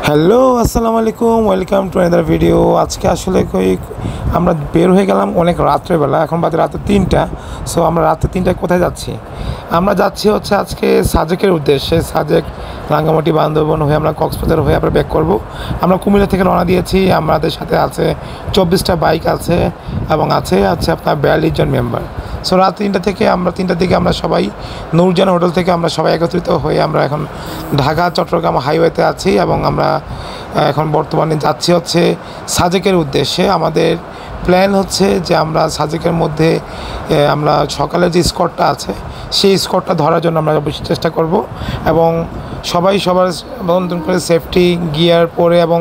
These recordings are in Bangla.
হ্যালো, আসসালামু আলাইকুম। Welcome to another video. আজকে আসলে আমরা বের হয়ে গেলাম অনেক রাত্রেবেলা, এখন বাজে রাতে 3টা। সো আমরা রাতে 3টায় কোথায় যাচ্ছি? আমরা যাচ্ছি হচ্ছে আজকে সাজেকের উদ্দেশ্যে। সাজেক, রাঙ্গামাটি, বান্দরবন হয়ে আমরা কক্সবাজার হয়ে আমরা ব্যাক করব। আমরা কুমিল্লা থেকে রওনা দিয়েছি। আমাদের সাথে আছে 24টা বাইক আছে এবং আছে আপনার 42 জন মেম্বার। সো রাত 3টার দিকে আমরা সবাই নূরজান হোটেল থেকে আমরা সবাই একত্রিত হয়ে আমরা এখন ঢাকা চট্টগ্রাম হাইওয়েতে আছি এবং আমরা এখন বর্তমানে যাচ্ছি হচ্ছে সাজেকের উদ্দেশ্যে। আমাদের প্ল্যান হচ্ছে যে আমরা সাজেকের মধ্যে আমরা সকালে যে স্কটটা আছে সেই স্কটটা ধরার জন্য আমরা বেশি চেষ্টা করব এবং সবাই সবার মতন করে সেফটি গিয়ার পরে এবং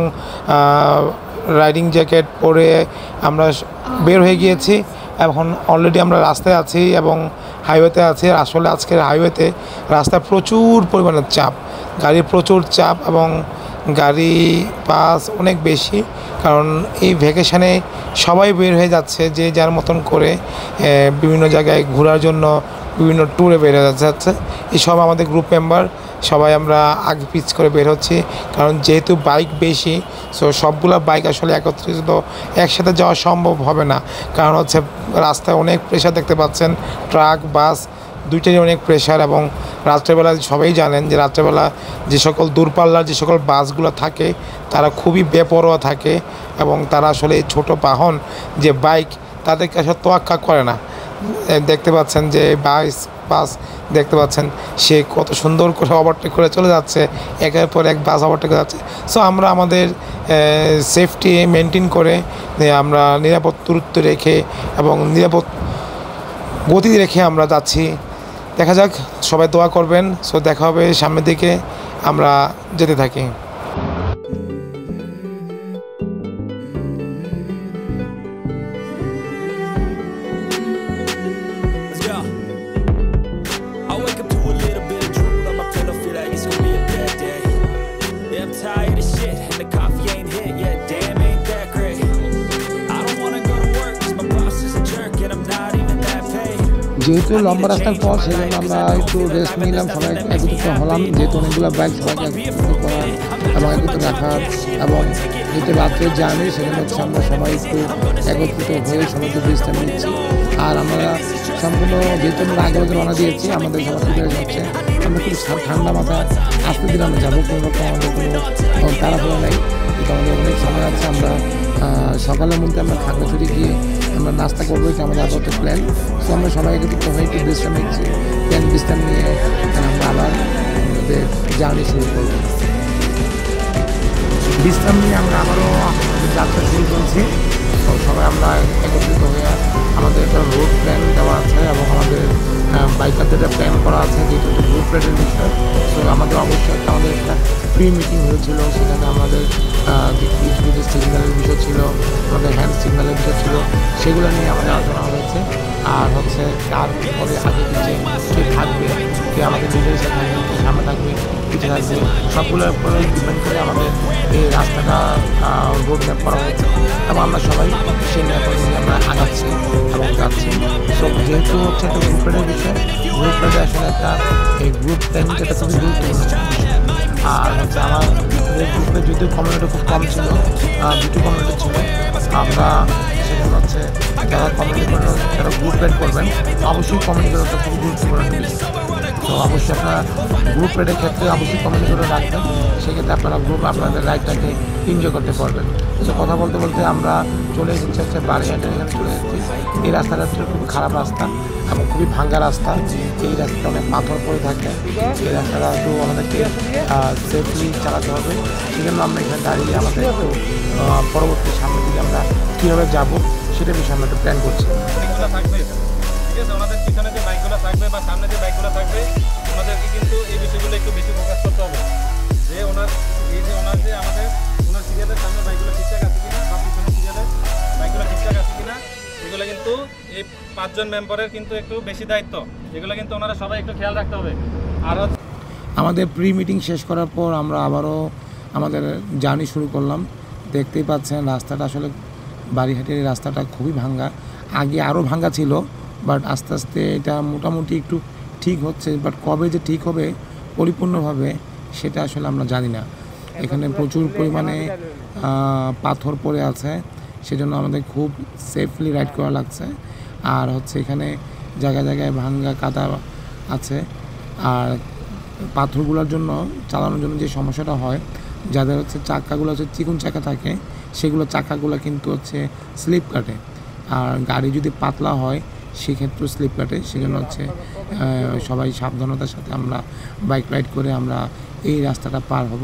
রাইডিং জ্যাকেট পরে আমরা বের হয়ে গিয়েছি। এখন অলরেডি আমরা রাস্তায় আছি এবং হাইওয়েতে আছি। আসলে আজকের হাইওয়েতে রাস্তায় প্রচুর পরিমাণের চাপ, গাড়ির প্রচুর চাপ এবং গাড়ি পাস অনেক বেশি, কারণ এই ভ্যাকেশানে সবাই বের হয়ে যাচ্ছে যে যার মতন করে বিভিন্ন জায়গায় ঘোরার জন্য বিভিন্ন ট্যুরে বের হয়ে যাচ্ছে। এইসব আমাদের গ্রুপ মেম্বার সবাই আমরা আগে পিচ করে বের হচ্ছি, কারণ যেহেতু বাইক বেশি, সো সবগুলো বাইক আসলে একত্রিত একসাথে যাওয়া সম্ভব হবে না। কারণ হচ্ছে রাস্তায় অনেক প্রেশার দেখতে পাচ্ছেন, ট্রাক বাস দুইটারই অনেক প্রেশার। এবং রাত্রেবেলা সবাই জানেন যে রাত্রেবেলা যে সকল দূরপাল্লার যে সকল বাসগুলো থাকে তারা খুবই বেপরোয়া থাকে এবং তারা আসলে এই ছোটো বাহন যে বাইক তাদেরকে আসলে তোয়াক্কা করে না। দেখতে পাচ্ছেন যে বাস দেখতে পাচ্ছেন সে কত সুন্দর করে ওভারটেক করে চলে যাচ্ছে, একের পর এক বাস ওভারটেক করে যাচ্ছে। সো আমরা আমাদের সেফটি মেনটেন করে আমরা নিরাপদ দূরত্ব রেখে এবং নিরাপদ গতি রেখে আমরা যাচ্ছি। দেখা যাক, সবাই দোয়া করবেন। সো দেখা হবে সামনের দিকে, আমরা যেতে থাকি। যেহেতু লম্বা রাস্তার পর সেজন্য আমরা একটু রেস্ট নিলাম, সবাই একত্রিত হলাম। যেহেতু অনেকগুলো বাইক সবাইকে একত্রিত করার এবং একত্রিত রাখার এবং যেহেতু রাত্রের জার্নি, সেজন্য হচ্ছে আমরা সবাই একটু একত্রিত হয়ে সবাই একটু বিশ্রাম নিচ্ছি। আর আমরা সম্পূর্ণ যেহেতু আমরা আগে রওনা দিয়েছি, আমাদের সবার প্রিপারেশন হচ্ছে আমরা খুব ঠান্ডা মাথায় আস্তে দিন আমরা যাবো, কোনো রকম আমাদের কোনো তাড়াহুড়ো নেই। কিন্তু আমাদের অনেক সময় আছে। আমরা সকালের মধ্যে আমরা খাগড়াছড়ি গিয়ে আমরা নাস্তা করবো, এটা আমাদের আপাতত প্ল্যান। সো আমরা সবাই একত্রিত হয়ে একটু বিশ্রাম নিচ্ছি। বিশ্রাম নিয়ে আমরা আবার আমাদের জার্নি শুরু করবো। বিশ্রাম নিয়ে আমরা আবারও যাত্রা শুরু করছি। তো সবাই আমরা একত্রিত হয়ে আমাদের একটা রুট প্ল্যান দেওয়া আছে এবং আমাদের বাইকারদের প্ল্যান করা আছে, যেহেতু একটা গ্রুপ প্ল্যানের বিষয়। সো আমাদের অবশ্যই আমাদের একটা প্রি মিটিং হয়েছিল, সেখানে আমাদের কিছু কিছু সিগন্যালের বিষয় ছিল, আমাদের হ্যান্ড সিগন্যালের বিষয় ছিল, সেগুলো নিয়ে আমাদের আলোচনা হয়েছে। আর হচ্ছে কার পরে আগে পিছিয়ে কে থাকবে, কে আমাদের নিজের সাথে থাকবে, কে সামনে থাকবে, পিছিয়ে থাকবে, সবগুলোর উপরে ডিপেন্ড করে আমাদের এই রাস্তাটা রোড ম্যাপ করা হয়েছে এবং আমরা সবাই সেই ম্যাপের নিয়ে আমরা আগাচ্ছি এবং যাচ্ছি। সো যেহেতু হচ্ছে একটা গ্রুপ প্ল্যানের বিষয়, গ্রুপ প্ল্যানে আসলে এই গ্রুপ প্ল্যানটা একটা খুবই গুরুত্বপূর্ণ। আর হচ্ছে আমার গ্রুপে যদিও কমিউনিটি খুব কম ছিল, দুটো কমিউনিটি ছিল। আমরা সেখানে হচ্ছে যারা যারা গ্রুপ প্ল্যান করবেন, অবশ্যই কমিউনিটি একটা খুব গুরুত্বপূর্ণ বিষয়। তো অবশ্যই আপনারা গ্রুপ প্ল্যানের ক্ষেত্রে অবশ্যই কমিউনিটি রাখবেন, সেক্ষেত্রে আপনারা আপনাদের রাইডটাকে এনজয় করতে পারবেন। তো কথা বলতে বলতে আমরা চলে এসেছি হচ্ছে বাড়িঘাটের এখানে চলে এসেছি। এই রাস্তাটা হচ্ছে খুবই খারাপ রাস্তা এবং খুবই ভাঙ্গা রাস্তা। এই রাস্তাটা অনেক পাথর পড়ে থাকে। এই রাস্তাটা একটু আমাদেরকে সেফলি চালাতে হবে। সেই জন্য আমরা এখানে দাঁড়িয়ে আমাদের একটু পরবর্তী সামনের দিকে আমরা কীভাবে যাবো সেটা বিষয়ে আমরা একটু প্ল্যান করছি। ঠিক আছে, ওনাদের পিছনে যে বাইকগুলো থাকবে বা সামনে যে বাইকগুলো থাকবে, ওনাদেরকে কিন্তু এই বিষয়গুলো একটু বেশি ফোকাস করতে হবে যে ওনার যে আমাদের ওনার সিরিয়ালের সামনে বাইকগুলো ঠিকঠাক আছে কিনা বা পিছনে সিরিয়ালের বাইকগুলো ঠিকঠাক আছে কিনা, এগুলো কিন্তু এই 5 জন মেম্বারের কিন্তু একটু বেশি দায়িত্ব, এগুলো কিন্তু ওনারা সবাই একটু খেয়াল রাখতে হবে। আর আমাদের প্রি মিটিং শেষ করার পর আমরা আবারও আমাদের জার্নি শুরু করলাম। দেখতেই পাচ্ছেন রাস্তাটা আসলে বাড়িহাটের রাস্তাটা খুবই ভাঙ্গা, আগে আরও ভাঙ্গা ছিল, বাট আস্তে আস্তে এটা মোটামুটি একটু ঠিক হচ্ছে। বাট কবে যে ঠিক হবে পরিপূর্ণভাবে সেটা আসলে আমরা জানি না। এখানে প্রচুর পরিমাণে পাথর পড়ে আছে, সেজন্য আমাদের খুব সেফলি রাইড করা লাগছে। আর হচ্ছে এখানে জায়গায় জায়গায় ভাঙ্গা কাদা আছে। আর পাথরগুলোর জন্য চালানোর জন্য যে সমস্যাটা হয়, যাদের হচ্ছে চাকাগুলো হচ্ছে চিকন চাকা থাকে, সেগুলো চাকাগুলো কিন্তু হচ্ছে স্লিপ কাটে। আর গাড়ি যদি পাতলা হয় সেক্ষেত্রেও স্লিপ কাটে। সেজন্য হচ্ছে সবাই সাবধানতার সাথে আমরা বাইক রাইড করে আমরা এই রাস্তাটা পার হব।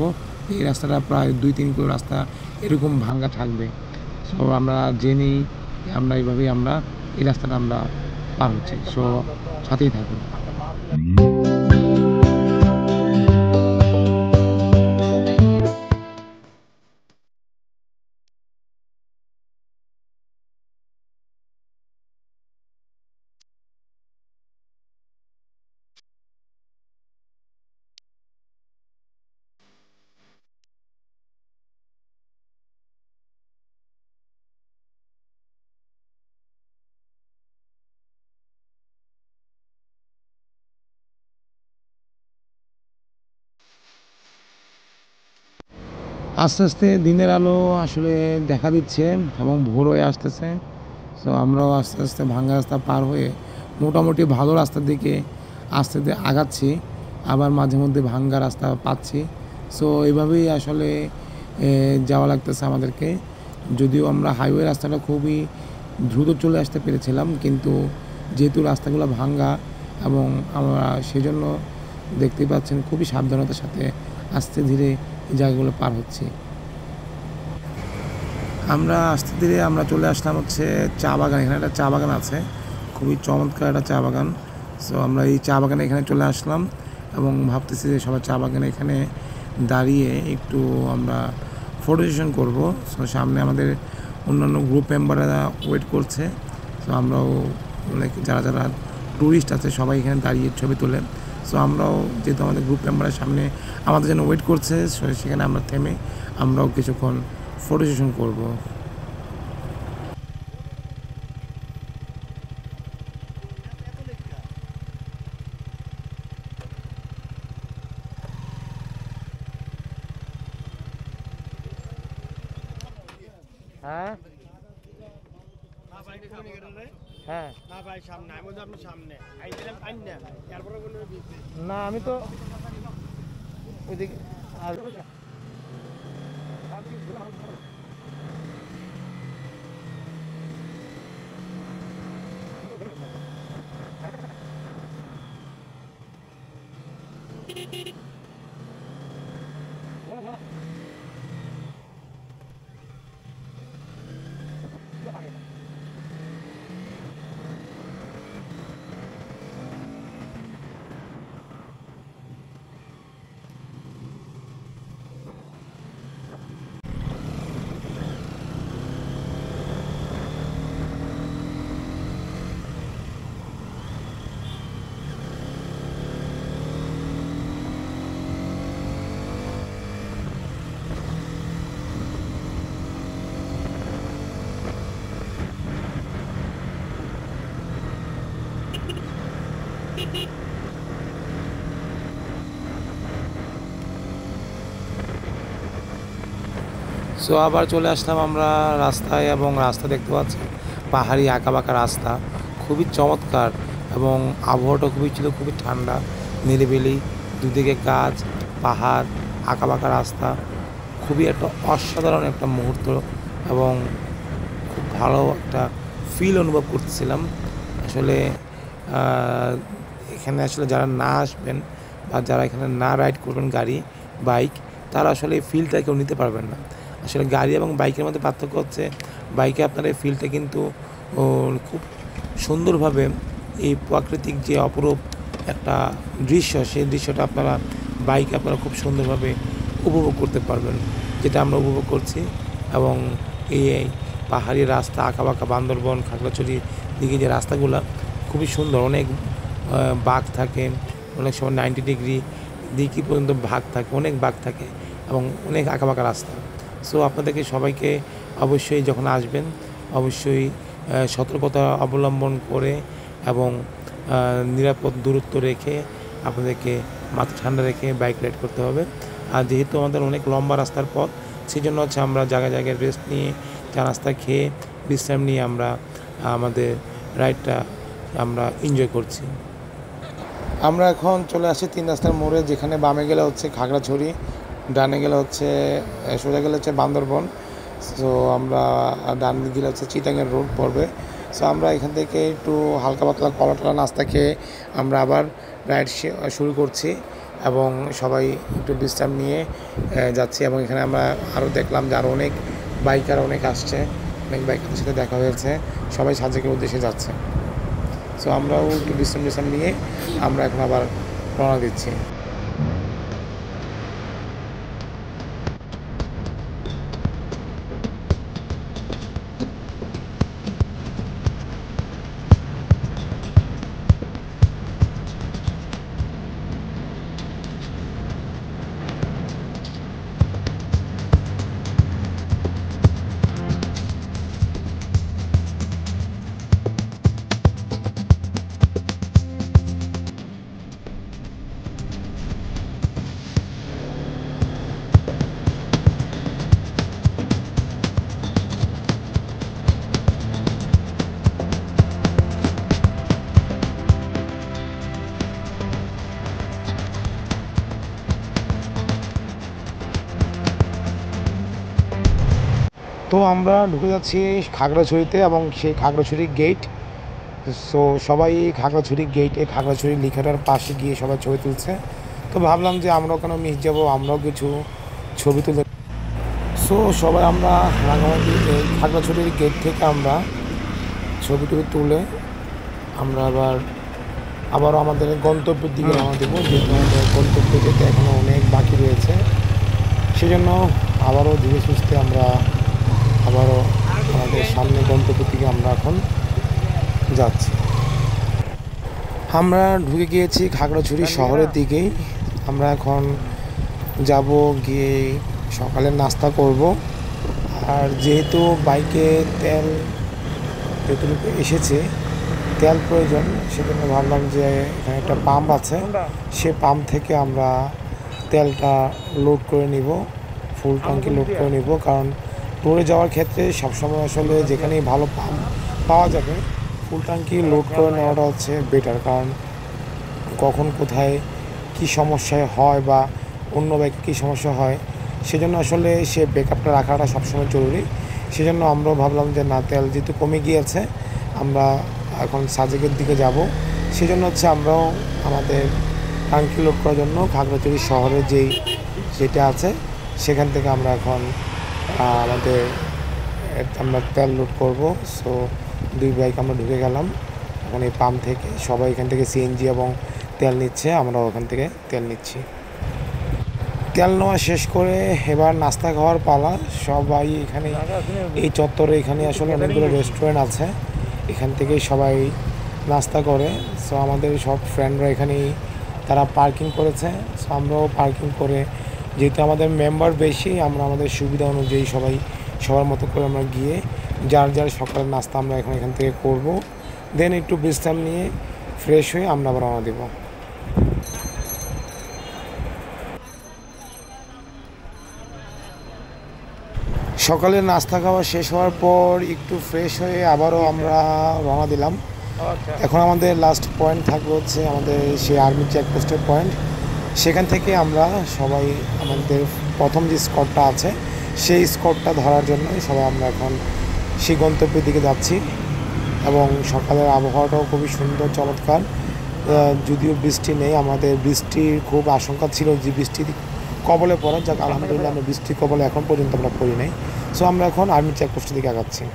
এই রাস্তাটা প্রায় 2-3 কিলো রাস্তা এরকম ভাঙ্গা থাকবে। সো আমরা জেনেই আমরা এইভাবেই আমরা এই রাস্তাটা আমরা পার হচ্ছি। সো সাথেই থাকুন। আস্তে আস্তে দিনের আলো আসলে দেখা দিচ্ছে এবং ভোর হয়ে আসতেছে। সো আমরাও আস্তে আস্তে ভাঙ্গা রাস্তা পার হয়ে মোটামুটি ভালো রাস্তার দিকে আস্তে আস্তে আগাচ্ছি, আবার মাঝে মধ্যে ভাঙ্গা রাস্তা পাচ্ছি। সো এইভাবেই আসলে যাওয়া লাগতেছে আমাদেরকে। যদিও আমরা হাইওয়ে রাস্তাটা খুবই দ্রুত চলে আসতে পেরেছিলাম, কিন্তু যেহেতু রাস্তাগুলো ভাঙ্গা এবং আমরা সেজন্য দেখতেই পাচ্ছেন খুবই সাবধানতার সাথে আস্তে ধীরে এই জায়গাগুলো পার হচ্ছি। আমরা আস্তে ধীরে আমরা চলে আসলাম হচ্ছে চা বাগান। এখানে একটা চা বাগান আছে, খুবই চমৎকার একটা চা বাগান। সো আমরা এই চা বাগানে এখানে চলে আসলাম এবং ভাবতেছি যে সবাই চা বাগানে এখানে দাঁড়িয়ে একটু আমরা ফটো সেশন করবো। সো সামনে আমাদের অন্যান্য গ্রুপ মেম্বাররা ওয়েট করছে। সো আমরাও যারা যারা ট্যুরিস্ট আছে সবাই এখানে দাঁড়িয়ে ছবি তোলেন। সো আমরাও যেহেতু আমাদের গ্রুপ মেম্বারের সামনে আমাদের জন্য ওয়েট করছে, সেখানে আমরা থেমে আমরাও কিছুক্ষণ ফটো সেশন করবো। হ্যাঁ হ্যাঁ না ভাই সামনে আমি বলছি আপনার সামনে আইছিলাম আইন না তারপরে বলে না আমি তো ওইদিকে আর সো আবার চলে আসলাম আমরা রাস্তায় এবং রাস্তা দেখতে পাচ্ছি পাহাড়ি আঁকাবাঁকা রাস্তা, খুবই চমৎকার এবং আবহাওয়াটা খুবই ছিল খুবই ঠান্ডা নিরিবিলি, দুদিকে গাছ পাহাড় আঁকাবাঁকা রাস্তা, খুবই একটা অসাধারণ একটা মুহূর্ত এবং খুব ভালো একটা ফিল অনুভব করতেছিলাম। আসলে এখানে আসলে যারা না আসবেন বা যারা এখানে না রাইড করবেন গাড়ি বাইক, তারা আসলে এই ফিলটা কেউ নিতে পারবেন না। আসলে গাড়ি এবং বাইকের মধ্যে পার্থক্য হচ্ছে বাইকে আপনার এই ফিলটা কিন্তু খুব সুন্দরভাবে এই প্রাকৃতিক যে অপরূপ একটা দৃশ্য, সেই দৃশ্যটা আপনারা বাইকে আপনারা খুব সুন্দরভাবে উপভোগ করতে পারবেন, যেটা আমরা উপভোগ করছি। এবং এই পাহাড়ি রাস্তা আঁকাবাঁকা বান্দরবন খাগড়াছড়ির দিকে যে রাস্তাগুলো খুবই সুন্দর, অনেক বাঁক থাকে, অনেক সময় 90 ডিগ্রি দিকে পর্যন্ত ভাগ থাকে, অনেক বাঁক থাকে এবং অনেক আঁকাবাঁকা রাস্তা। সো আপনাদেরকে সবাইকে অবশ্যই যখন আসবেন অবশ্যই সতর্কতা অবলম্বন করে এবং নিরাপদ দূরত্ব রেখে আপনাদেরকে মাথা ঠান্ডা রেখে বাইক রাইড করতে হবে। আর যেহেতু আমাদের অনেক লম্বা রাস্তার পথ, সেই জন্য হচ্ছে আমরা জায়গায় জায়গায় রেস্ট নিয়ে চা নাস্তা খেয়ে বিশ্রাম নিয়ে আমরা আমাদের রাইডটা আমরা এনজয় করছি। আমরা এখন চলে আসি 3 রাস্তার মোড়ে, যেখানে বামে গেলে হচ্ছে খাগড়াছড়ি, ডানে গেলে হচ্ছে সোজা গেলে হচ্ছে বান্দরবন। সো আমরা ডান দিকে গেলে হচ্ছে চিটাঙের রোড পড়বে। সো আমরা এখান থেকে একটু হালকা পাতলা কলা নাস্তা খেয়ে আমরা আবার রাইড শুরু করছি এবং সবাই একটু বিশ্রাম নিয়ে যাচ্ছি। এবং এখানে আমরা আরও দেখলাম যে আরও অনেক বাইকার অনেক আসছে, অনেক বাইকারদের সাথে দেখা হয়েছে, সবাই সাজেকের উদ্দেশ্যে যাচ্ছে। সো আমরাও একটু বিশ্রাম নিয়ে আমরা এখন আবার রওনা দিচ্ছি। তো আমরা ঢুকে যাচ্ছি খাগড়াছড়িতে এবং সেই খাগড়াছড়ি গেট। সো সবাই খাগড়াছড়ি গেটে খাগড়াছড়ি লেখাটার পাশে গিয়ে সবাই ছবি তুলছে। তো ভাবলাম যে আমরাও কেন মিস যাবো, আমরাও কিছু ছবি তুলে। সো সবাই আমরা রাঙামাটি খাগড়াছড়ির গেট থেকে আমরা ছবি তুলে আমরা আবারও আমাদের গন্তব্যের দিকে রওনা দেবো, যেহেতু আমাদের গন্তব্য যেতে এখনও অনেক বাকি রয়েছে। সেজন্য আবারও ধীরে সুস্থে আমরা আবারও আমাদের সামনে গন্তব্যের দিকে আমরা এখন যাচ্ছি। আমরা ঢুকে গিয়েছি খাগড়াছড়ি শহরের দিকেই। আমরা এখন যাব, গিয়ে সকালে নাস্তা করব। আর যেহেতু বাইকে তেল যতটুকু এসেছে তেল প্রয়োজন, সেজন্য ভাবলাম যে এখানে একটা পাম্প আছে, সে পাম্প থেকে আমরা তেলটা লোড করে নিব, ফুল ট্যাঙ্কি লোড করে নিব। কারণ ট্যুরে যাওয়ার ক্ষেত্রে সবসময় আসলে যেখানেই ভালো পাম্প পাওয়া যাবে ফুল ট্যাঙ্কি লোড করে নেওয়াটা হচ্ছে বেটার। কারণ কখন কোথায় কি সমস্যায় হয় বা অন্য বাইকে কী সমস্যা হয়, সেজন্য আসলে সে ব্যাকআপটা রাখাটা সবসময় জরুরি। সেজন্য আমরাও ভাবলাম যে না, তেল যেহেতু কমে গিয়েছে, আমরা এখন সাজেকের দিকে যাব। সেজন্য হচ্ছে আমরাও আমাদের ট্যাঙ্কি লোড করার জন্য খাগড়াছড়ি শহরে যেটা আছে সেখান থেকে আমরা এখন আমরা তেল লোড করব। সো 2 বাইক আমরা ঢুকে গেলাম এখন এই পাম্প থেকে। সবাই এখান থেকে সিএনজি এবং তেল নিচ্ছে, আমরা ওখান থেকে তেল নিচ্ছি। তেল নেওয়া শেষ করে এবার নাস্তা খাওয়ার পালা। সবাই এখানে এই চত্বরে এখানে আসলে অনেকগুলো রেস্টুরেন্ট আছে, এখান থেকেই সবাই নাস্তা করে। সো আমাদের সব ফ্রেন্ডরা এখানেই তারা পার্কিং করেছে। সো আমরাও পার্কিং করে, যেহেতু আমাদের মেম্বার বেশি, আমরা আমাদের সুবিধা অনুযায়ী সবার মতো করে আমরা গিয়ে যার সকালের নাস্তা আমরা এখান থেকে করব। দেন একটু বিশ্রাম নিয়ে ফ্রেশ হয়ে আমরা আবার রওনা দেব। সকালে নাস্তা খাওয়া শেষ হওয়ার পর একটু ফ্রেশ হয়ে আবারও আমরা রওনা দিলাম। এখন আমাদের লাস্ট পয়েন্ট থাকবে হচ্ছে আমাদের সেই আর্মি চেকপোস্টের পয়েন্ট। সেখান থেকে আমরা সবাই আমাদের প্রথম যে স্পটটা আছে সেই স্পটটা ধরার জন্যই সবাই আমরা এখন সেই গন্তব্যের দিকে যাচ্ছি। এবং সকালের আবহাওয়াটাও খুবই সুন্দর, চমৎকার। যদিও বৃষ্টি নেই, আমাদের বৃষ্টির খুব আশঙ্কা ছিল যে বৃষ্টির কবলে পড়া, যাক আলহামদুলিল্লাহ আমরা বৃষ্টির কবলে এখন পর্যন্ত আমরা পড়ি নাই। সো আমরা এখন আর্মি চেকপোস্টের দিকে আগাচ্ছি।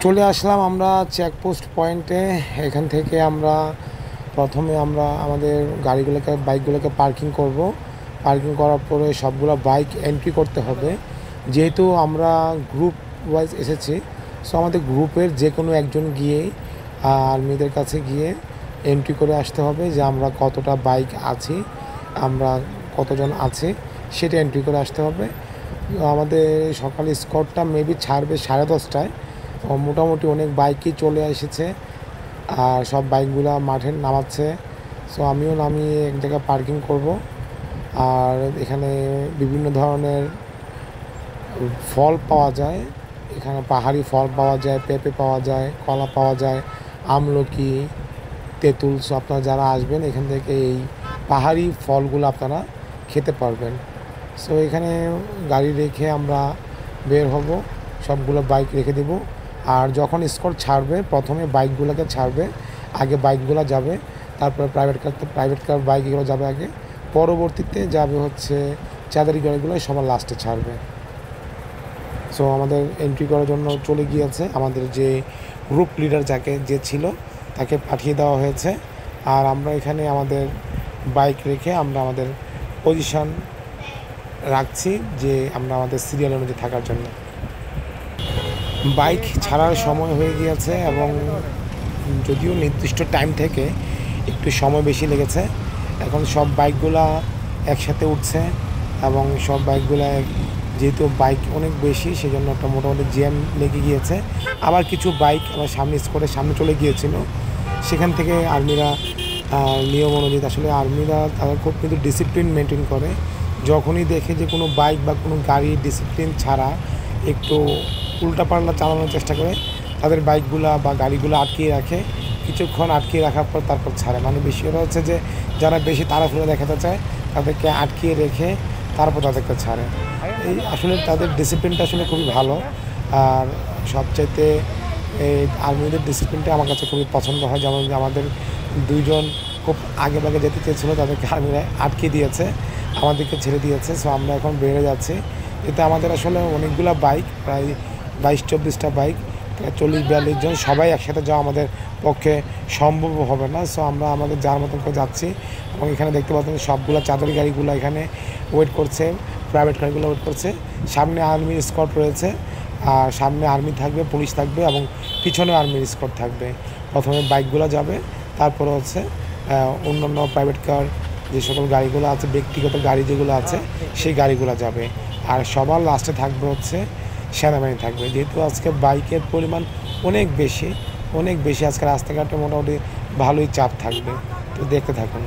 চলে আসলাম আমরা চেকপোস্ট পয়েন্টে। এখান থেকে আমরা প্রথমে আমাদের বাইকগুলোকে পার্কিং করব। পার্কিং করার পরে সবগুলো বাইক এন্ট্রি করতে হবে। যেহেতু আমরা গ্রুপ ওয়াইজ এসেছি, সো আমাদের গ্রুপের যে কোনো একজন গিয়ে আর্মিদের কাছে গিয়ে এন্ট্রি করে আসতে হবে যে আমরা কতটা বাইক আছি, আমরা কতজন আছে সেটা এন্ট্রি করে আসতে হবে। আমাদের সকালে স্কটটা মেবি ছাড়বে 10:30টায়। মোটামুটি অনেক বাইকই চলে এসেছে আর সব বাইকগুলো মাঠে নামাচ্ছে। সো আমিও নামিয়ে এক জায়গায় পার্কিং করব। আর এখানে বিভিন্ন ধরনের ফল পাওয়া যায়, এখানে পাহাড়ি ফল পাওয়া যায়, পেঁপে পাওয়া যায়, কলা পাওয়া যায়, আমলকি, তেঁতুল। সো আপনারা যারা আসবেন এখান থেকে এই পাহাড়ি ফলগুলো আপনারা খেতে পারবেন। সো এখানে গাড়ি রেখে আমরা বের হব, সবগুলো বাইক রেখে দেব। আর যখন স্কট ছাড়বে প্রথমে বাইকগুলোকে ছাড়বে, আগে বাইকগুলো যাবে, তারপরে প্রাইভেট কার বাইক এগুলো যাবে আগে, পরবর্তীতে যাবে হচ্ছে চাঁদারি গাড়িগুলো সবার লাস্টে ছাড়বে। সো আমাদের এন্ট্রি করার জন্য চলে গিয়েছে আমাদের যে গ্রুপ লিডার যে ছিল তাকে পাঠিয়ে দেওয়া হয়েছে। আর আমরা এখানে আমাদের বাইক রেখে আমরা আমাদের পজিশন রাখছি যে আমরা আমাদের সিরিয়াল অনুযায়ী থাকার জন্য। বাইক ছাড়ার সময় হয়ে গিয়েছে এবং যদিও নির্দিষ্ট টাইম থেকে একটু সময় বেশি লেগেছে। এখন সব বাইকগুলা একসাথে উঠছে এবং সব বাইকগুলা যেহেতু বাইক অনেক বেশি সেজন্য একটা মোটামুটি জ্যাম লেগে গিয়েছে। আবার কিছু বাইক আমার স্কোরের সামনে চলে গিয়েছিল, সেখান থেকে আর্মিরা নিয়ম অনুযায়ী আসলে আর্মিরা তারা খুব কিন্তু ডিসিপ্লিন মেনটেন করে। যখনই দেখে যে কোনো বাইক বা কোনো গাড়ি ডিসিপ্লিন ছাড়া একটু উল্টাপাল্টা চালানোর চেষ্টা করে, তাদের বাইকগুলা বা গাড়িগুলো আটকিয়ে রাখে, কিছুক্ষণ আটকিয়ে রাখার পর তারপর ছাড়ে। মানে বিষয়টা হচ্ছে যে যারা বেশি তাড়াহুড়ো দেখাতে চায় তাদেরকে আটকিয়ে রেখে তারপর তাদেরকে ছাড়ে। এই আসলে তাদের ডিসিপ্লিনটা আসলে খুবই ভালো। আর সবচাইতে এই আর্মিদের ডিসিপ্লিনটা আমার কাছে খুবই পছন্দ হয়। যেমন আমাদের দুইজন খুব আগে যেতে চেয়েছিলো, তাদেরকে আর্মিরা আটকে দিয়েছে, আমাদেরকে ছেড়ে দিয়েছে। সো আমরা এখন বেড়ে যাচ্ছি। এতে আমাদের আসলে অনেকগুলো বাইক, প্রায় 22-24টা বাইক, প্রায় 40-42 জন, সবাই একসাথে যাওয়া আমাদের পক্ষে সম্ভব হবে না। সো আমরা আমাদের যার মতন করে যাচ্ছি এবং এখানে দেখতে পাচ্ছেন সবগুলো চাঁদারি গাড়িগুলো এখানে ওয়েট করছে, প্রাইভেট গাড়িগুলো ওয়েট করছে। সামনে আর্মির স্কট রয়েছে, আর সামনে আর্মি থাকবে, পুলিশ থাকবে এবং পিছনে আর্মির স্কট থাকবে। প্রথমে বাইকগুলো যাবে, তারপরে হচ্ছে অন্যান্য প্রাইভেট কার যে সকল গাড়িগুলো আছে, ব্যক্তিগত গাড়ি যেগুলো আছে সেই গাড়িগুলো যাবে। আর সবার লাস্টে থাকবে হচ্ছে সেনাবাহিনী থাকবে। যেহেতু আজকে বাইকের পরিমাণ অনেক বেশি আজকে রাস্তাঘাটে মোটামুটি ভালোই চাপ থাকবে। তো দেখতে থাকুন।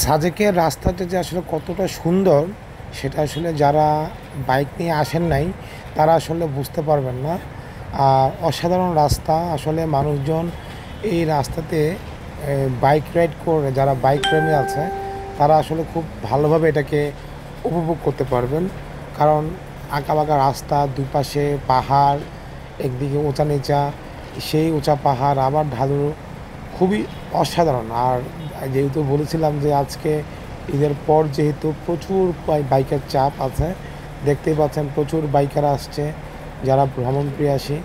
সাজেকের রাস্তাটা যে আসলে কতটা সুন্দর সেটা আসলে যারা বাইক নিয়ে আসেন নাই তারা আসলে বুঝতে পারবেন না। আর অসাধারণ রাস্তা, আসলে মানুষজন এই রাস্তাতে বাইক রাইড করে, যারা বাইক প্রেমী আছে তারা আসলে খুব ভালোভাবে এটাকে উপভোগ করতে পারবেন। কারণ আঁকাবাঁকা রাস্তা, দুপাশে পাহাড়, একদিকে উঁচা নিচা, সেই উঁচা পাহাড় আবার ঢালু, খুবই অসাধারণ। আর যেহেতু বলেছিলাম যে আজকে ঈদের পর যেহেতু প্রচুর বাইকের চাপ আছে, দেখতেই পাচ্ছেন প্রচুর বাইকার আসছে যারা ভ্রমণ প্রিয়াসী,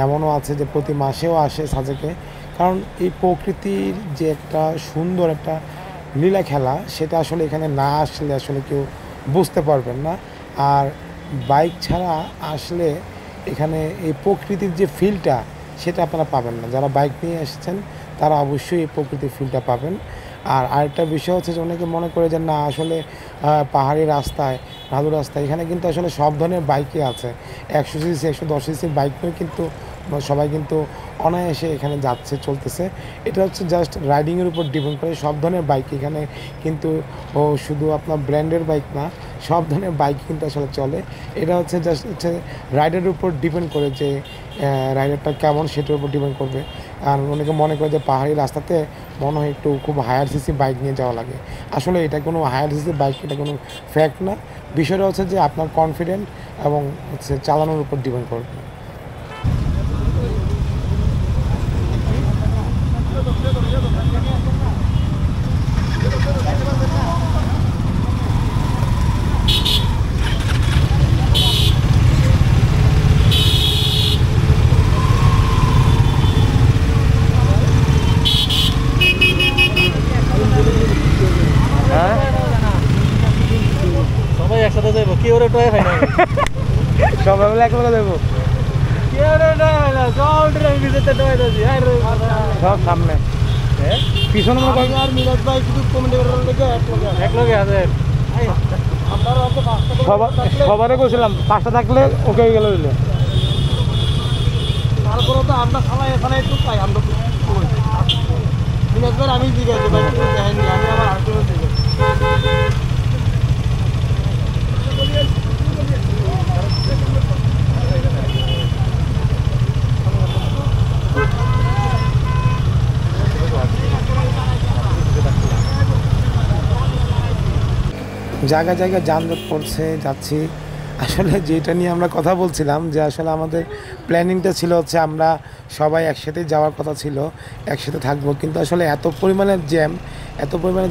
এমনও আছে যে প্রতি মাসেও আসে সাজেকে। কারণ এই প্রকৃতির যে একটা সুন্দর একটা লীলা খেলা, সেটা আসলে এখানে না আসলে আসলে কেউ বুঝতে পারবেন না। আর বাইক ছাড়া আসলে এখানে এই প্রকৃতির যে ফিলটা সেটা আপনারা পাবেন না। যারা বাইক নিয়ে এসেছেন তারা অবশ্যই এই প্রকৃতির ফিলটা পাবেন। আর আরেকটা বিষয় হচ্ছে যে অনেকে মনে করে যে না আসলে পাহাড়ি রাস্তায়, ঢালু রাস্তায়, এখানে কিন্তু আসলে সব ধরনের বাইকই আছে। 100 সিসি 110 সিসির বাইক নিয়েও কিন্তু সবাই কিন্তু অনায়াসে এখানে যাচ্ছে, চলতেছে। এটা হচ্ছে জাস্ট রাইডিংয়ের উপর ডিপেন্ড করে। সব ধরনের বাইক এখানে কিন্তু শুধু আপনার ব্র্যান্ডের বাইক না, সব ধরনের বাইক কিন্তু আসলে চলে। এটা হচ্ছে জাস্ট হচ্ছে রাইডারের উপর ডিপেন্ড করে যে রাইডারটা কেমন, সেটার উপর ডিপেন্ড করবে। আর অনেকে মনে করে যে পাহাড়ি রাস্তাতে মনে হয় একটু খুব হায়ার সিসি বাইক নিয়ে যাওয়া লাগে। আসলে এটা কোনো হায়ার সিসি বাইক, এটা কোনো ফ্যাক্ট না। বিষয়টা হচ্ছে যে আপনার কনফিডেন্ট এবং হচ্ছে চালানোর উপর ডিপেন্ড করবে। সবাই একসাথে যাইব, কি ওরে টয় হয় না সবাই মিলে একবেলা দেবো, কি ওরে টয় হয় না, সব ট্রেন ভিতরে টয় দিছি সব সামনে পিছনে মনে করেন। আর মিরাজ ভাই শুধু কমেন্ট করার লেগে এক লগে আছে। সবারই বলছিলাম 5টা থাকলে ওকে হয়ে গেল। তারপরে তো আমরা সবাই এখানে একটু পাই, আমরা মিরাজ ভাই আমি জিজ্ঞাসা ভাই কেউ দেয়নি, আমি আবার আর কেউ জিজ্ঞাসা। জায়গায় জায়গায় যানজট পড়ছে, যাচ্ছি। আসলে যেটা নিয়ে আমরা কথা বলছিলাম যে আসলে আমাদের প্ল্যানিংটা ছিল হচ্ছে আমরা সবাই একসাথে যাওয়ার কথা ছিল, একসাথে থাকবো, কিন্তু আসলে এত পরিমাণের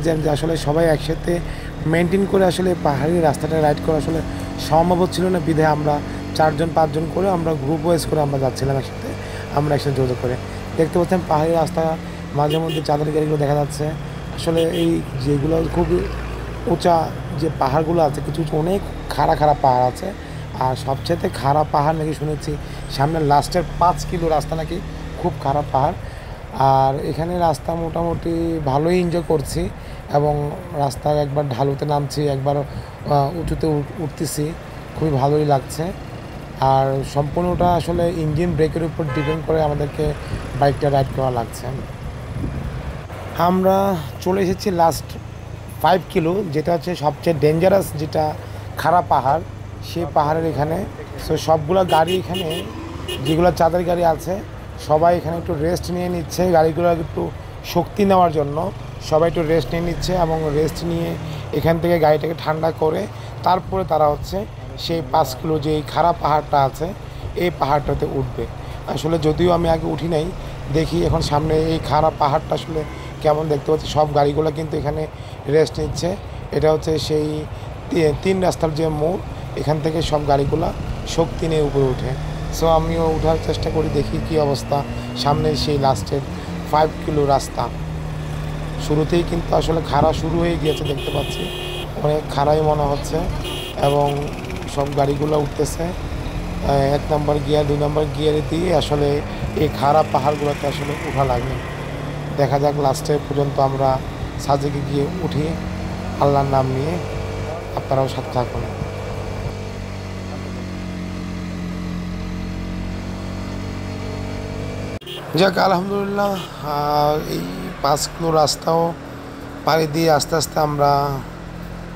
জ্যাম যে আসলে সবাই একসাথে মেনটেন করে আসলে পাহাড়ি রাস্তাটা রাইড করা আসলে সম্ভব ছিল না। বিধায় আমরা 4-5 জন করে আমরা গ্রুপ ওয়াইজ করে আমরা যাচ্ছিলাম একসাথে, আমরা একসাথে যোগাযোগ করে। দেখতে পাচ্ছেন পাহাড়ি রাস্তা, মাঝে মধ্যে চাঁদের গাড়িগুলো দেখা যাচ্ছে। আসলে এই যেগুলো খুবই উঁচা যে পাহাড়গুলো আছে, কিছু অনেক খাড়া পাহাড় আছে। আর সবচেয়ে খারাপ পাহাড় নাকি শুনেছি সামনে লাস্টের 5 কিলো রাস্তা নাকি খুব খারাপ পাহাড়। আর এখানে রাস্তা মোটামুটি ভালোই এনজয় করছি, এবং রাস্তায় একবার ঢালুতে নামছি, একবার উঁচুতে উঠতেছি, খুবই ভালোই লাগছে। আর সম্পূর্ণটা আসলে ইঞ্জিন ব্রেকের উপর ডিপেন্ড করে আমাদেরকে বাইকটা রাইড করা লাগছে। আমরা চলে এসেছি লাস্ট 5 কিলো, যেটা হচ্ছে সবচেয়ে ডেঞ্জারাস, যেটা খারাপ পাহাড়, সেই পাহাড়ের এখানে। সো সবগুলো গাড়ি এখানে, যেগুলো চাঁদের গাড়ি আছে, সবাই এখানে একটু রেস্ট নিয়ে নিচ্ছে। গাড়িগুলো একটু শক্তি নেওয়ার জন্য সবাই একটু রেস্ট নিয়ে নিচ্ছে, এবং রেস্ট নিয়ে এখান থেকে গাড়িটাকে ঠান্ডা করে তারপরে তারা হচ্ছে সেই 5 কিলো যে এই খারাপ পাহাড়টা আছে এই পাহাড়টাতে উঠবে। আসলে যদিও আমি আগে উঠি নাই, দেখি এখন সামনে এই খারাপ পাহাড়টা আসলে কেমন দেখতে পাচ্ছি। সব গাড়িগুলো কিন্তু এখানে রেস্ট নিচ্ছে। এটা হচ্ছে সেই 3 রাস্তার যে মোড়, এখান থেকে সব গাড়িগুলো শক্তি নিয়ে উপরে উঠে। সো আমিও ওঠার চেষ্টা করি, দেখি কি অবস্থা। সামনে সেই লাস্টের 5 কিলো রাস্তা, শুরুতেই কিন্তু আসলে খাড়া শুরু হয়ে গিয়েছে, দেখতে পাচ্ছি অনেক খাড়াই মনে হচ্ছে, এবং সব গাড়িগুলো উঠতেছে 1 নম্বর গিয়ার 2 নম্বর গিয়ারে দিয়ে আসলে এই খারাপ পাহাড়গুলোতে আসলে উঠা লাগে। দেখা যাক লাস্টে পর্যন্ত আমরা সাজেকে গিয়ে উঠি আল্লাহর নাম নিয়ে। আপনারাও সাথে থাকুন। যাক আলহামদুলিল্লাহ, এই 5 কিলো রাস্তাও পাড়ি দিয়ে আস্তে আস্তে আমরা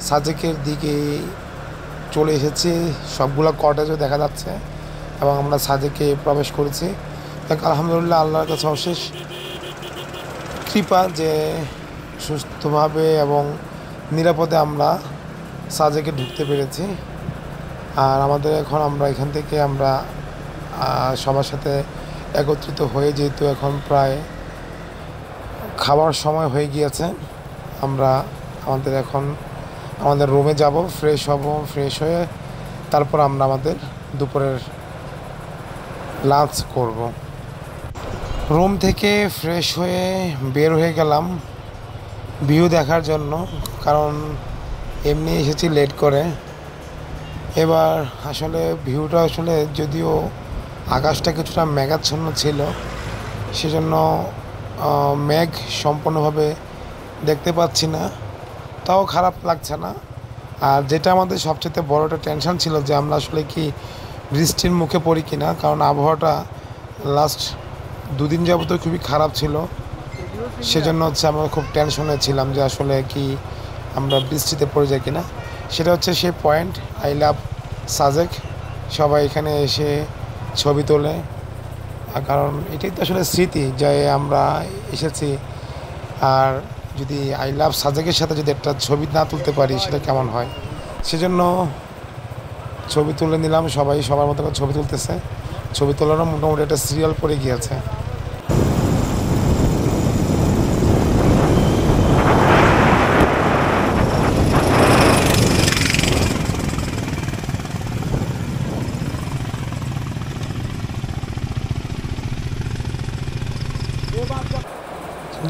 সাজেকের দিকে চলে এসেছি। সবগুলো কটেজও দেখা যাচ্ছে এবং আমরা সাজেকে প্রবেশ করেছি। আলহামদুলিল্লাহ, আল্লাহর কাছে অশেষ কৃপা যে সুস্থভাবে এবং নিরাপদে আমরা সাজেকে ঢুকতে পেরেছি। আর আমাদের এখন আমরা এখান থেকে আমরা সবার সাথে একত্রিত হয়ে, যেহেতু এখন প্রায় খাবার সময় হয়ে গিয়েছে, আমরা এখন আমাদের রুমে যাব, ফ্রেশ হব। ফ্রেশ হয়ে তারপর আমরা আমাদের দুপুরের লাঞ্চ করব। রুম থেকে ফ্রেশ হয়ে বের হয়ে গেলাম ভিউ দেখার জন্য, কারণ এমনি এসেছি লেট করে। এবার আসলে ভিউটা আসলে যদিও আকাশটা কিছুটা মেঘাচ্ছন্ন ছিল, সেজন্য মেঘ সম্পূর্ণভাবে দেখতে পাচ্ছি না, তাও খারাপ লাগছে না। আর যেটা আমাদের সবচেয়ে বড় একটা টেনশন ছিল যে আমরা আসলে কি বৃষ্টির মুখে পড়ি কিনা, কারণ আবহাওয়াটা লাস্ট 2 দিন যাবত খুবই খারাপ ছিল। সেজন্য আমরা খুব টেনশনে ছিলাম যে আসলে কি আমরা বৃষ্টিতে পড়ে যাই কিনা। সেটা হচ্ছে সেই পয়েন্ট, আই লাভ সাজেক। সবাই এখানে এসে ছবি তোলে, কারণ এটাই তো আসলে স্মৃতি যে আমরা এসেছি। আর যদি আই লাভ সাজেকের সাথে যদি একটা ছবি না তুলতে পারি সেটা কেমন হয়, সেজন্য ছবি তুলে নিলাম। সবাই সবার মতো করে ছবি তুলতেছে। ছবি তোলারও মোটামুটি একটা সিরিয়াল পড়ে গিয়েছে।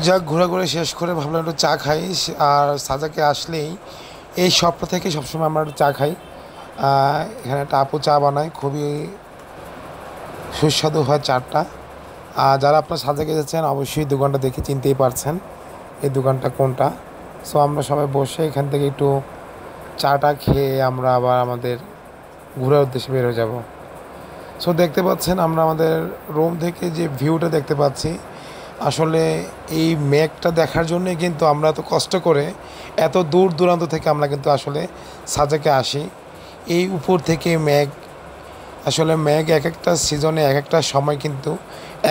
যাক, ঘোরাঘুরি শেষ করে ভাবলাম একটু চা খাই। আর সাজাকে আসলেই এই শপটা থেকে সবসময় আমরা একটু চা খাই। এখানে একটা আপু চা বানায়, খুবই সুস্বাদু হয় চাটা। আর যারা আপনার সাজাকে এসেছেন অবশ্যই দোকানটা দেখে চিনতেই পারছেন এই দোকানটা কোনটা। সো আমরা সবাই বসে এখান থেকে একটু চাটা খেয়ে আমরা আবার আমাদের ঘোরার উদ্দেশ্যে বের হয়ে যাব। সো দেখতে পাচ্ছেন আমরা আমাদের রুম থেকে যে ভিউটা দেখতে পাচ্ছি, আসলে এই মেঘটা দেখার জন্যই কিন্তু আমরা এত কষ্ট করে এত দূর দূরান্ত থেকে আমরা কিন্তু আসলে সাজেকে আসি। এই উপর থেকে মেঘ, আসলে মেঘ এক একটা সিজনে এক একটা সময় কিন্তু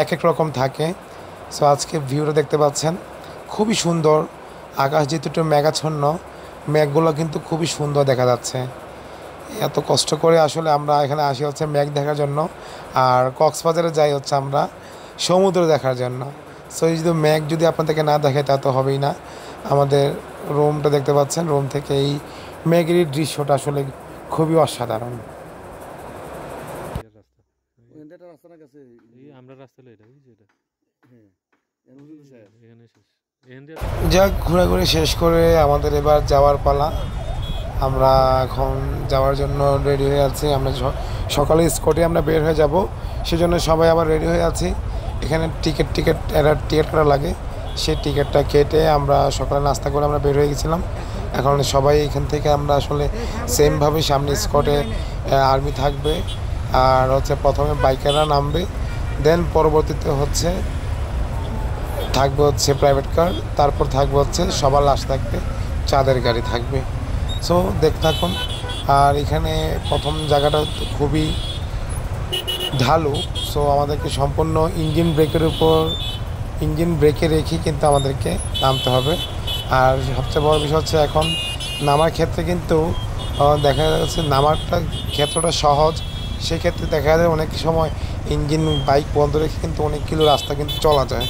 এক এক রকম থাকে। সো আজকে ভিউটা দেখতে পাচ্ছেন খুবই সুন্দর। আকাশ যেহেতু একটু মেঘাচ্ছন্ন, মেঘগুলো কিন্তু খুবই সুন্দর দেখা যাচ্ছে। এত কষ্ট করে আসলে আমরা এখানে আসি হচ্ছে মেঘ দেখার জন্য, আর কক্সবাজারে যাই হচ্ছে আমরা সমুদ্র দেখার জন্য। সো এই যদি মেঘ যদি আপনাদেরকে না দেখে তা তো হবেই না। আমাদের রুমটা দেখতে পাচ্ছেন, রুম থেকে এই মেঘের দৃশ্যটা আসলে খুবই অসাধারণ। যাক, ঘোরাঘুরি শেষ করে আমাদের এবার যাওয়ার পালা। আমরা এখন যাওয়ার জন্য রেডি হয়ে আছি। আমরা সকালে স্কটে আমরা বের হয়ে যাব, সেজন্য সবাই আবার রেডি হয়ে আছি। এখানে টিকিট কাটা লাগে, সেই টিকিটটা কেটে আমরা সকালে নাস্তা করে আমরা বের হয়ে গেছিলাম। এখন সবাই এখান থেকে আমরা আসলে সেমভাবে সামনে স্কটে আর্মি থাকবে, আর হচ্ছে প্রথমে বাইকাররা নামবে, দেন পরবর্তীতে থাকবে হচ্ছে প্রাইভেট কার, তারপর থাকবে হচ্ছে সবার লাশ থাকবে, চাঁদের গাড়ি থাকবে। সো দেখতে থাকুন। আর এখানে প্রথম জায়গাটা খুবই ঢালু, সো আমাদেরকে সম্পূর্ণ ইঞ্জিন ব্রেকে রেখে কিন্তু আমাদেরকে নামতে হবে। আর সবচেয়ে বড় বিষয় হচ্ছে এখন নামার ক্ষেত্রে কিন্তু দেখা যাচ্ছে নামারটা ক্ষেত্রটা সহজ, সেক্ষেত্রে দেখা যায় অনেক সময় ইঞ্জিন বাইক বন্ধ রেখে কিন্তু অনেক কিলো রাস্তা কিন্তু চলা যায়।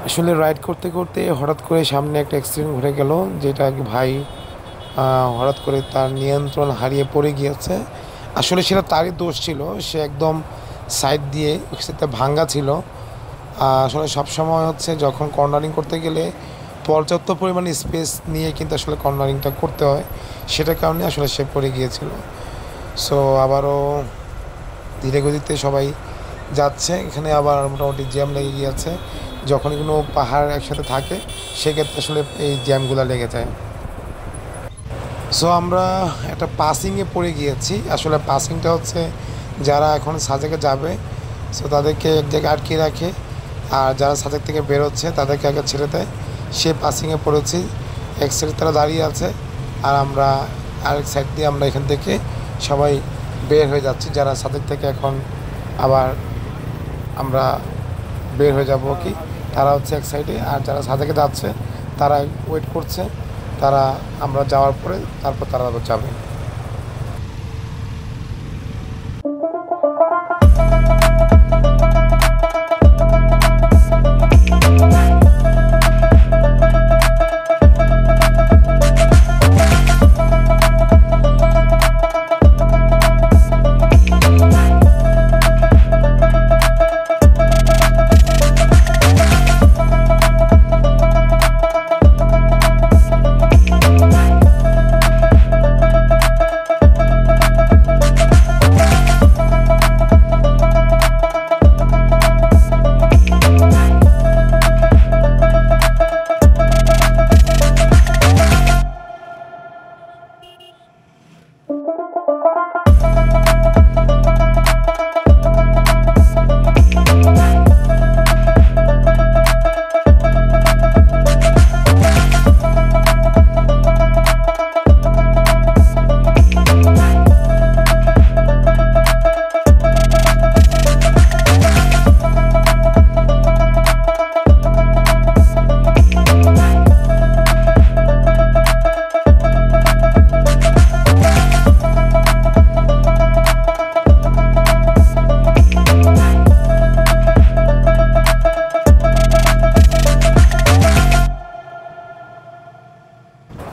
আসলে রাইড করতে করতে হঠাৎ করে সামনে একটা অ্যাক্সিডেন্ট ঘটে গেল, যেটা ভাই হঠাৎ করে তার নিয়ন্ত্রণ হারিয়ে পড়ে গিয়েছে। আসলে সেটা তারই দোষ ছিল, সে একদম সাইড দিয়ে সেটা ভাঙ্গা ছিল। আসলে সবসময় হচ্ছে যখন কর্নারিং করতে গেলে পর্যাপ্ত পরিমাণে স্পেস নিয়ে কিন্তু আসলে কর্নারিংটা করতে হয়, সেটার কারণে আসলে সে পড়ে গিয়েছিল। সো আবারও ধীরে গতিতে সবাই যাচ্ছে, এখানে আবার মোটামুটি জ্যাম লেগে গিয়েছে। যখনই কোনো পাহাড় একসাথে থাকে সেক্ষেত্রে আসলে এই জ্যামগুলো লেগে যায়। সো আমরা একটা পাসিংয়ে পড়ে গিয়েছি। আসলে পাসিংটা হচ্ছে যারা এখন সাজেকে যাবে সো তাদেরকে এক জায়গায় আটকে রাখে, আর যারা সাজেক থেকে বেরোচ্ছে তাদেরকে আগে ছেড়ে দেয়। সে পাসিংয়ে পড়েছি, এক সাইডে তারা দাঁড়িয়ে আছে আর আমরা আরেক সাইড দিয়ে আমরা এখান থেকে সবাই বের হয়ে যাচ্ছি। যারা সাজেক থেকে এখন আবার আমরা বের হয়ে যাব কি, তারা হচ্ছে এক সাইডে, আর যারা সাজেকে যাচ্ছে তারা ওয়েট করছে, তারা আমরা যাওয়ার পরে তারপর তারা আবার যাবে।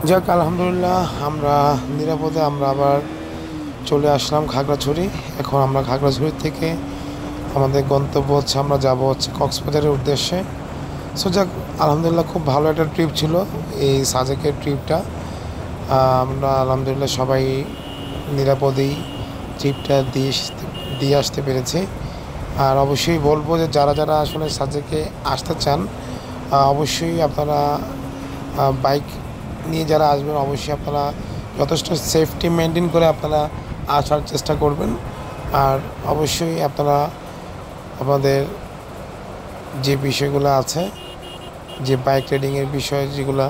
যাক আলহামদুলিল্লাহ, আমরা নিরাপদে আমরা আবার চলে আসলাম খাগড়াছড়ি। এখন আমরা খাগড়াছড়ি থেকে আমাদের গন্তব্য হচ্ছে আমরা যাব হচ্ছে কক্সবাজারের উদ্দেশ্যে। সো যাক আলহামদুলিল্লাহ, খুব ভালো একটা ট্রিপ ছিল এই সাজেকের ট্রিপটা। আমরা আলহামদুলিল্লাহ সবাই নিরাপদেই ট্রিপটা দিয়ে আসতে পেরেছি। আর অবশ্যই বলবো যে যারা যারা আসলে সাজেকে আসতে চান অবশ্যই আপনারা বাইক নিয়ে যারা আসবেন অবশ্যই আপনারা যথেষ্ট সেফটি মেনটেন করে আপনারা আসার চেষ্টা করবেন। আর অবশ্যই আপনারা আপনাদের যে বিষয়গুলো আছে, যে বাইক রাইডিংয়ের বিষয় যেগুলো,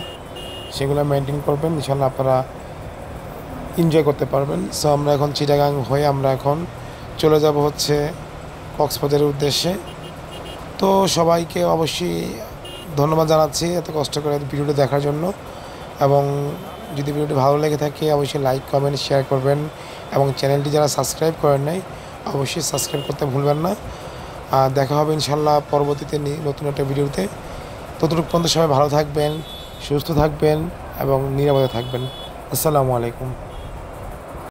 সেগুলো মেনটেন করবেন, ইনশাল্লাহ আপনারা এনজয় করতে পারবেন। সো আমরা এখন চিটাগাং হয়ে আমরা এখন চলে যাব হচ্ছে কক্সবাজারের উদ্দেশ্যে। তো সবাইকে অবশ্যই ধন্যবাদ জানাচ্ছি এত কষ্ট করে ভিডিওটি দেখার জন্য, এবং যদি ভিডিওটি ভালো লেগে থাকে অবশ্যই লাইক কমেন্ট শেয়ার করবেন, এবং চ্যানেলটি যারা সাবস্ক্রাইব করেন নাই অবশ্যই সাবস্ক্রাইব করতে ভুলবেন না। দেখা হবে ইনশাল্লাহ পরবর্তীতে নতুন একটা ভিডিওতে। ততটুকু পর্যন্ত সবাই ভালো থাকবেন, সুস্থ থাকবেন এবং নিরাপদে থাকবেন। আসসালামু আলাইকুম।